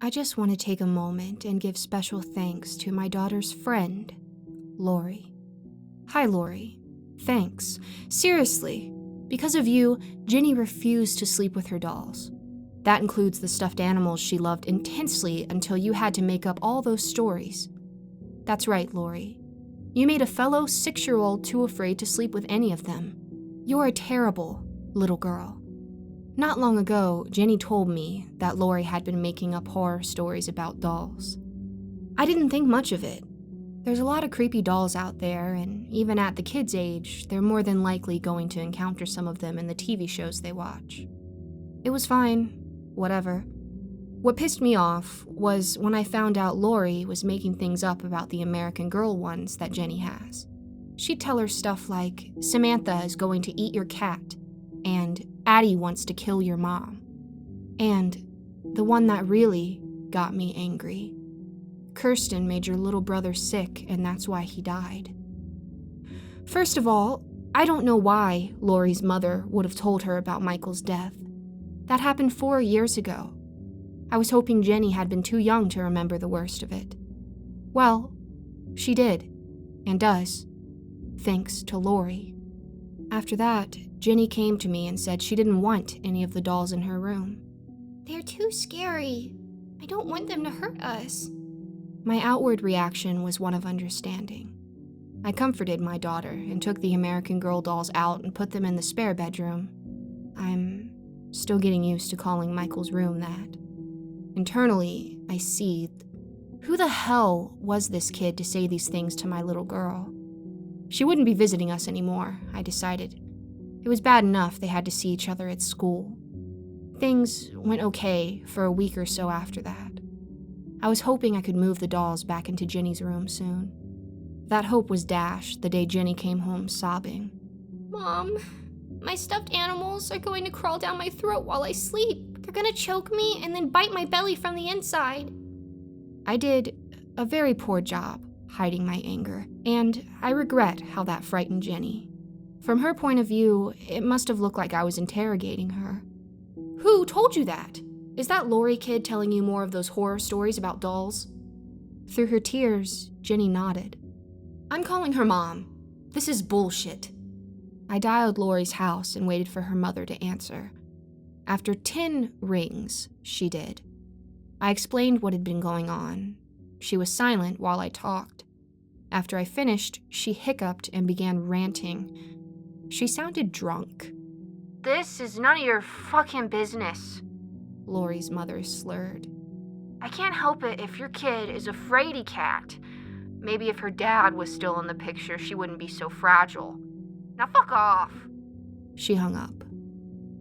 I just want to take a moment and give special thanks to my daughter's friend, Lori. Hi, Lori. Thanks. Seriously, because of you, Jenny refused to sleep with her dolls. That includes the stuffed animals she loved intensely until you had to make up all those stories. That's right, Lori. You made a fellow 6-year-old too afraid to sleep with any of them. You're a terrible little girl. Not long ago, Jenny told me that Lori had been making up horror stories about dolls. I didn't think much of it. There's a lot of creepy dolls out there, and even at the kids' age, they're more than likely going to encounter some of them in the TV shows they watch. It was fine, whatever. What pissed me off was when I found out Lori was making things up about the American Girl ones that Jenny has. She'd tell her stuff like, Samantha is going to eat your cat, and Addie wants to kill your mom. And the one that really got me angry, Kirsten made your little brother sick, and that's why he died. First of all, I don't know why Lori's mother would have told her about Michael's death. That happened 4 years ago. I was hoping Jenny had been too young to remember the worst of it. Well, she did, and does, thanks to Lori. After that, Jenny came to me and said she didn't want any of the dolls in her room. They're too scary. I don't want them to hurt us. My outward reaction was one of understanding. I comforted my daughter and took the American Girl dolls out and put them in the spare bedroom. I'm still getting used to calling Michael's room that. Internally, I seethed. Who the hell was this kid to say these things to my little girl? She wouldn't be visiting us anymore, I decided. It was bad enough they had to see each other at school. Things went okay for a week or so after that. I was hoping I could move the dolls back into Jenny's room soon. That hope was dashed the day Jenny came home sobbing. Mom, my stuffed animals are going to crawl down my throat while I sleep. They're going to choke me and then bite my belly from the inside. I did a very poor job hiding my anger, and I regret how that frightened Jenny. From her point of view, it must have looked like I was interrogating her. Who told you that? Is that Lori kid telling you more of those horror stories about dolls? Through her tears, Jenny nodded. I'm calling her mom. This is bullshit. I dialed Lori's house and waited for her mother to answer. After 10 rings, she did. I explained what had been going on. She was silent while I talked. After I finished, she hiccuped and began ranting. She sounded drunk. This is none of your fucking business, Lori's mother slurred. I can't help it if your kid is a fraidy cat. Maybe if her dad was still in the picture, she wouldn't be so fragile. Now fuck off. She hung up.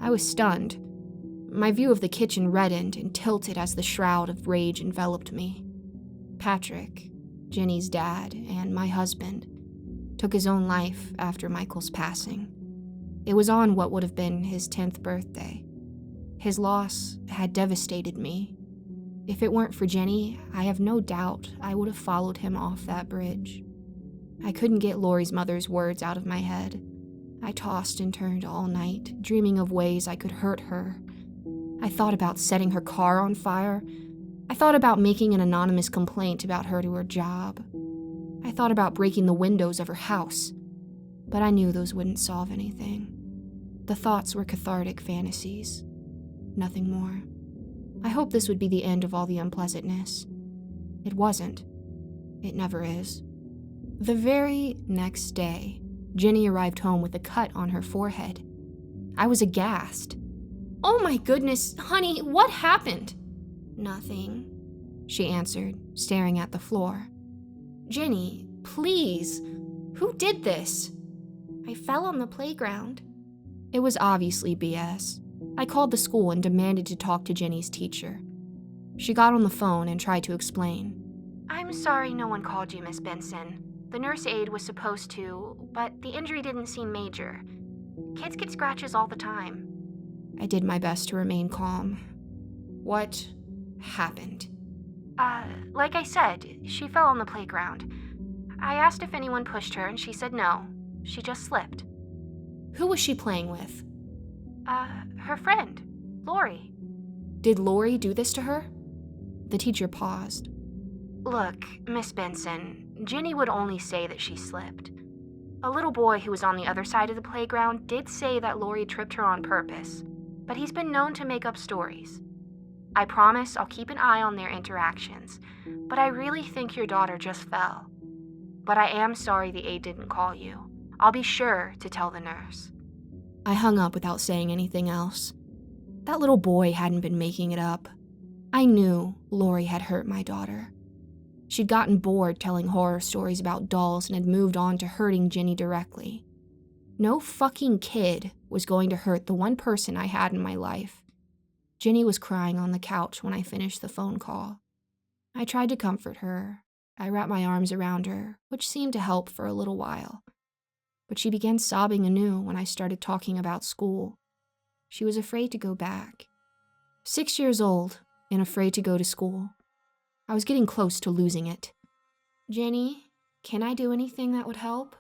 I was stunned. My view of the kitchen reddened and tilted as the shroud of rage enveloped me. Patrick, Jenny's dad, and my husband took his own life after Michael's passing. It was on what would have been his 10th birthday. His loss had devastated me. If it weren't for Jenny, I have no doubt I would have followed him off that bridge. I couldn't get Lori's mother's words out of my head. I tossed and turned all night, dreaming of ways I could hurt her. I thought about setting her car on fire. I thought about making an anonymous complaint about her to her job. I thought about breaking the windows of her house. But I knew those wouldn't solve anything. The thoughts were cathartic fantasies. Nothing more. I hoped this would be the end of all the unpleasantness. It wasn't. It never is. The very next day, Jenny arrived home with a cut on her forehead. I was aghast. Oh my goodness, honey, what happened? Nothing, she answered, staring at the floor. Jenny, please, who did this? I fell on the playground. It was obviously BS. I called the school and demanded to talk to Jenny's teacher. She got on the phone and tried to explain. I'm sorry no one called you, Miss Benson. The nurse aide was supposed to, but the injury didn't seem major. Kids get scratches all the time. I did my best to remain calm. What happened? Like I said, she fell on the playground. I asked if anyone pushed her and she said no. She just slipped. Who was she playing with? Her friend, Lori. Did Lori do this to her? The teacher paused. Look, Miss Benson, Ginny would only say that she slipped. A little boy who was on the other side of the playground did say that Lori tripped her on purpose, but he's been known to make up stories. I promise I'll keep an eye on their interactions, but I really think your daughter just fell. But I am sorry the aide didn't call you. I'll be sure to tell the nurse. I hung up without saying anything else. That little boy hadn't been making it up. I knew Lori had hurt my daughter. She'd gotten bored telling horror stories about dolls and had moved on to hurting Ginny directly. No fucking kid was going to hurt the one person I had in my life. Ginny was crying on the couch when I finished the phone call. I tried to comfort her. I wrapped my arms around her, which seemed to help for a little while. But she began sobbing anew when I started talking about school. She was afraid to go back. 6 years old and afraid to go to school. I was getting close to losing it. Jenny, can I do anything that would help?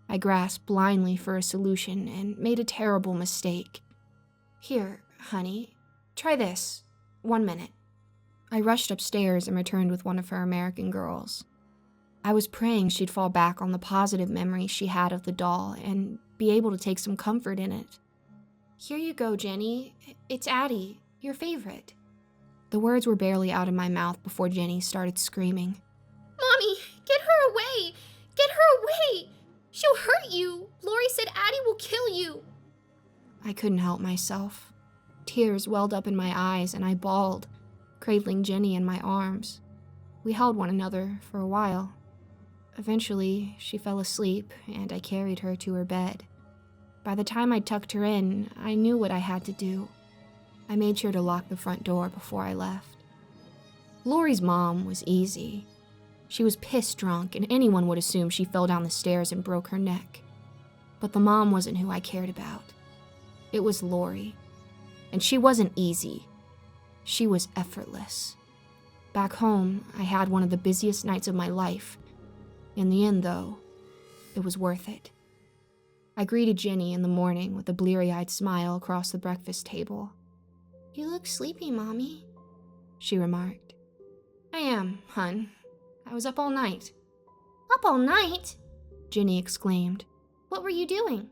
I grasped blindly for a solution and made a terrible mistake. Here, honey, try this. 1 minute. I rushed upstairs and returned with one of her American girls. I was praying she'd fall back on the positive memories she had of the doll and be able to take some comfort in it. Here you go, Jenny. It's Addie, your favorite. The words were barely out of my mouth before Jenny started screaming. Mommy, get her away! Get her away! She'll hurt you! Lori said Addie will kill you! I couldn't help myself. Tears welled up in my eyes and I bawled, cradling Jenny in my arms. We held one another for a while. Eventually, she fell asleep and I carried her to her bed. By the time I tucked her in, I knew what I had to do. I made sure to lock the front door before I left. Lori's mom was easy. She was pissed drunk, and anyone would assume she fell down the stairs and broke her neck. But the mom wasn't who I cared about. It was Lori. And she wasn't easy. She was effortless. Back home, I had one of the busiest nights of my life. In the end, though, it was worth it. I greeted Jenny in the morning with a bleary-eyed smile across the breakfast table. You look sleepy, Mommy, she remarked. I am, hun. I was up all night. Up all night? Jenny exclaimed. What were you doing?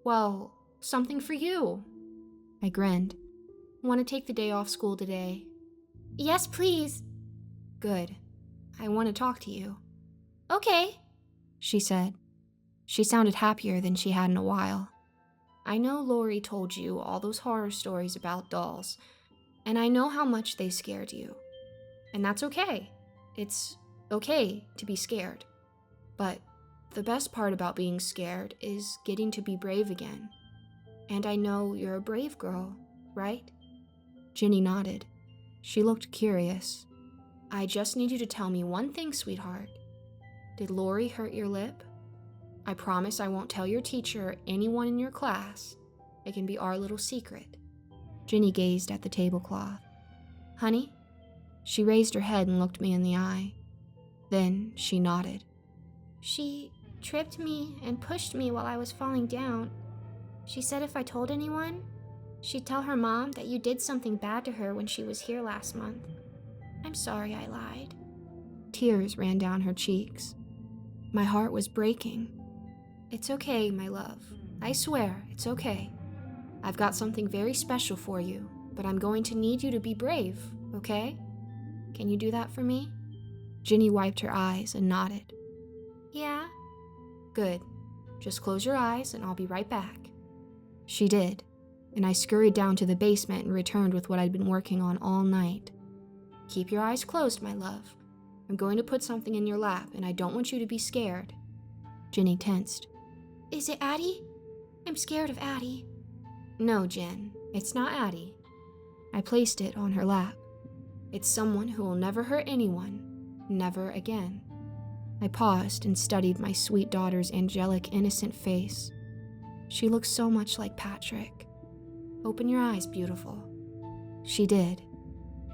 Well, something for you. I grinned. Want to take the day off school today? Yes, please. Good. I want to talk to you. Okay, she said. She sounded happier than she had in a while. I know Lori told you all those horror stories about dolls, and I know how much they scared you. And that's okay. It's okay to be scared. But the best part about being scared is getting to be brave again. And I know you're a brave girl, right? Ginny nodded. She looked curious. I just need you to tell me one thing, sweetheart. Did Lori hurt your lip? I promise I won't tell your teacher or anyone in your class. It can be our little secret. Ginny gazed at the tablecloth. Honey? She raised her head and looked me in the eye. Then she nodded. She tripped me and pushed me while I was falling down. She said if I told anyone, she'd tell her mom that you did something bad to her when she was here last month. I'm sorry I lied. Tears ran down her cheeks. My heart was breaking. It's okay, my love. I swear, it's okay. I've got something very special for you, but I'm going to need you to be brave, okay? Can you do that for me? Ginny wiped her eyes and nodded. Yeah. Good. Just close your eyes and I'll be right back. She did, and I scurried down to the basement and returned with what I'd been working on all night. Keep your eyes closed, my love. I'm going to put something in your lap, and I don't want you to be scared. Ginny tensed. Is it Addie? I'm scared of Addie. No, Jen, it's not Addie. I placed it on her lap. It's someone who will never hurt anyone, never again. I paused and studied my sweet daughter's angelic, innocent face. She looked so much like Patrick. Open your eyes, beautiful. She did.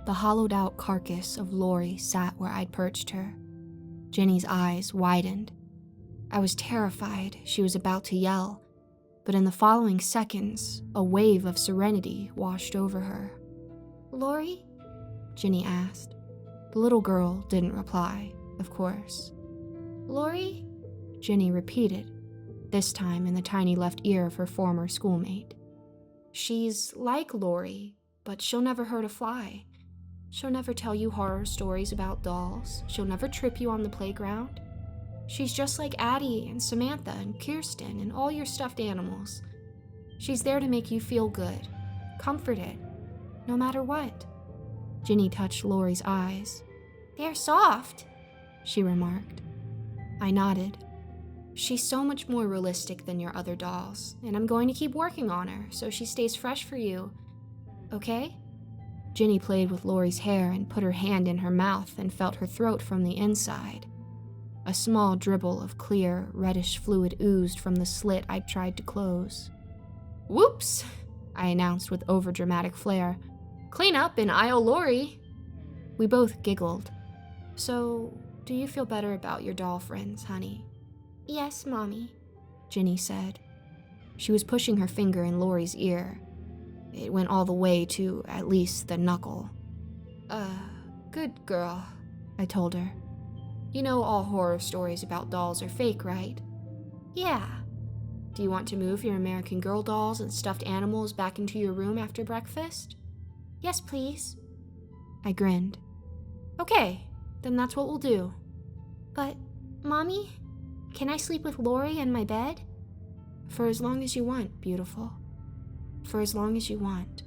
The hollowed-out carcass of Lori sat where I'd perched her. Jenny's eyes widened. I was terrified she was about to yell, but in the following seconds, a wave of serenity washed over her. Lori? Ginny asked. The little girl didn't reply, of course. Lori? Ginny repeated, this time in the tiny left ear of her former schoolmate. She's like Lori, but she'll never hurt a fly. She'll never tell you horror stories about dolls. She'll never trip you on the playground. She's just like Addie and Samantha and Kirsten and all your stuffed animals. She's there to make you feel good, comforted, no matter what. Ginny touched Lori's eyes. They're soft, she remarked. I nodded. She's so much more realistic than your other dolls, and I'm going to keep working on her so she stays fresh for you. Okay? Ginny played with Lori's hair and put her hand in her mouth and felt her throat from the inside. A small dribble of clear, reddish fluid oozed from the slit I'd tried to close. Whoops, I announced with overdramatic flair. Clean up in aisle Lori. We both giggled. So, do you feel better about your doll friends, honey? Yes, Mommy, Ginny said. She was pushing her finger in Lori's ear. It went all the way to, at least, the knuckle. Good girl, I told her. You know all horror stories about dolls are fake, right? Yeah. Do you want to move your American Girl dolls and stuffed animals back into your room after breakfast? Yes, please. I grinned. Okay, then that's what we'll do. But, Mommy, can I sleep with Lori in my bed? For as long as you want, beautiful. For as long as you want.